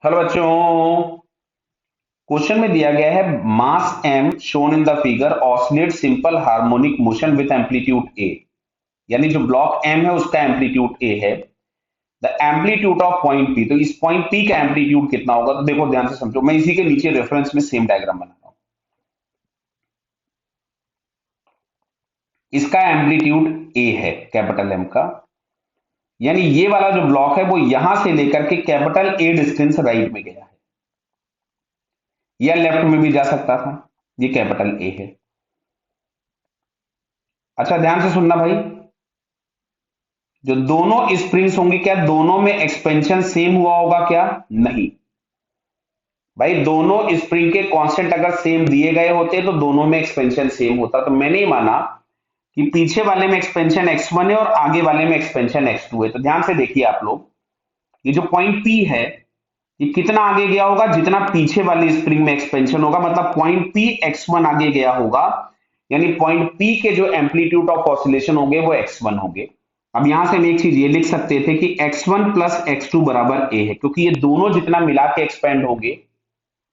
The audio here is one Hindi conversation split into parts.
हेलो बच्चों। क्वेश्चन में दिया गया है मास m shown in the figure oscillate simple harmonic motion with amplitude a। यानी जो ब्लॉक m है उसका एम्पलीट्यूड a है। The amplitude of point p, तो इस पॉइंट p का एम्पलीट्यूड कितना होगा? तो देखो ध्यान से समझो, मैं इसी के नीचे रेफरेंस में सेम डायग्राम बना रहा हूं। इसका एम्पलीट्यूड a है, कैपिटल M का। यानी ये वाला जो ब्लॉक है वो यहां से लेकर के कैपिटल A डिस्टेंस राइट में गया है, या लेफ्ट में भी जा सकता था। ये कैपिटल A है। अच्छा ध्यान से सुनना भाई, जो दोनों स्प्रिंग्स होंगी, क्या दोनों में एक्सपेंशन सेम हुआ होगा? क्या नहीं भाई, दोनों स्प्रिंग के कांस्टेंट अगर सेम दिए गए होते तो दोनों में एक्सपेंशन सेम होता। तो मैंने ही माना कि पीछे वाले में एक्सपेंशन x1 है और आगे वाले में एक्सपेंशन x2 है। तो ध्यान से देखिए आप लोग, ये जो पॉइंट P है ये कितना आगे गया होगा? जितना पीछे वाली स्प्रिंग में एक्सपेंशन होगा, मतलब पॉइंट P x1 आगे गया होगा। यानी पॉइंट P के जो एम्पलीट्यूड ऑफ ऑसिलेशन होंगे वो x1 होंगे। अब यहां से हम एक चीज ये लिख सकते थे कि x1 प्लस x2 बराबर a है, क्योंकि ये दोनों जितना मिला के एक्सपेंड होंगे,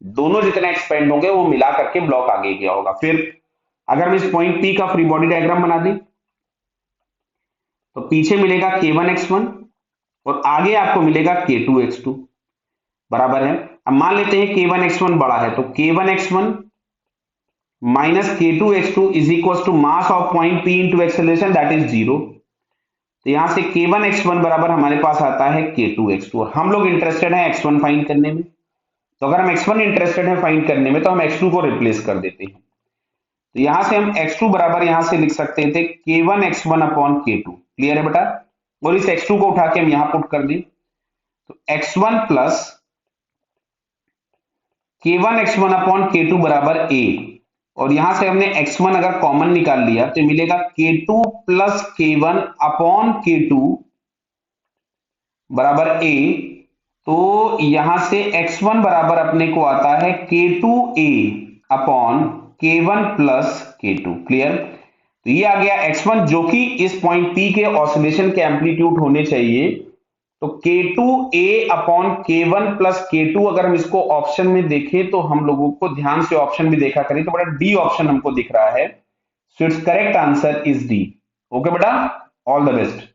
दोनों जितना एक्सपेंड होंगे वो मिला करके ब्लॉक आगे गया होगा। फिर अगर हम इस पॉइंट P का फ्री बॉडी डायग्राम बना दें तो पीछे मिलेगा k1x1 और आगे आपको मिलेगा k2x2 बराबर है। अब मान लेते हैं k1x1 बड़ा है, तो k1x1 minus k2x2 is equal to mass of point P into acceleration, that is 0। तो यहां से k1x1 बराबर हमारे पास आता है k2x2, और हम लोग इंटरेस्टेड हैं x1 फाइंड करने में। तो अगर हम x1 इंटरेस्टेड हैं फाइंड करने में तो हम x2 को रिप्लेस कर देते हैं। तो यहां से हम x2 बराबर यहां से लिख सकते थे k1x1 अपॉन k2। क्लियर है बेटा? और इस x2 को उठा के हम यहां पुट कर दें तो x1 plus k1x1 upon k2 बराबर a। और यहां से हमने x1 अगर कॉमन निकाल लिया तो मिलेगा k2 plus k1 upon k2 बराबर a। तो यहां से x1 बराबर अपने को आता है k2a upon k1 plus k2। Clear? तो ये आ गया x1 जो कि इस पॉइंट P के ऑसिलेशन के एम्पलीट्यूड होने चाहिए। तो k2a upon k1 plus k2, अगर हम इसको ऑप्शन में देखें तो हम लोगों को ध्यान से ऑप्शन भी देखा करें तो बड़ा डी ऑप्शन हमको दिख रहा है। So it's correct answer is D. Okay बेटा, ऑल द बेस्ट।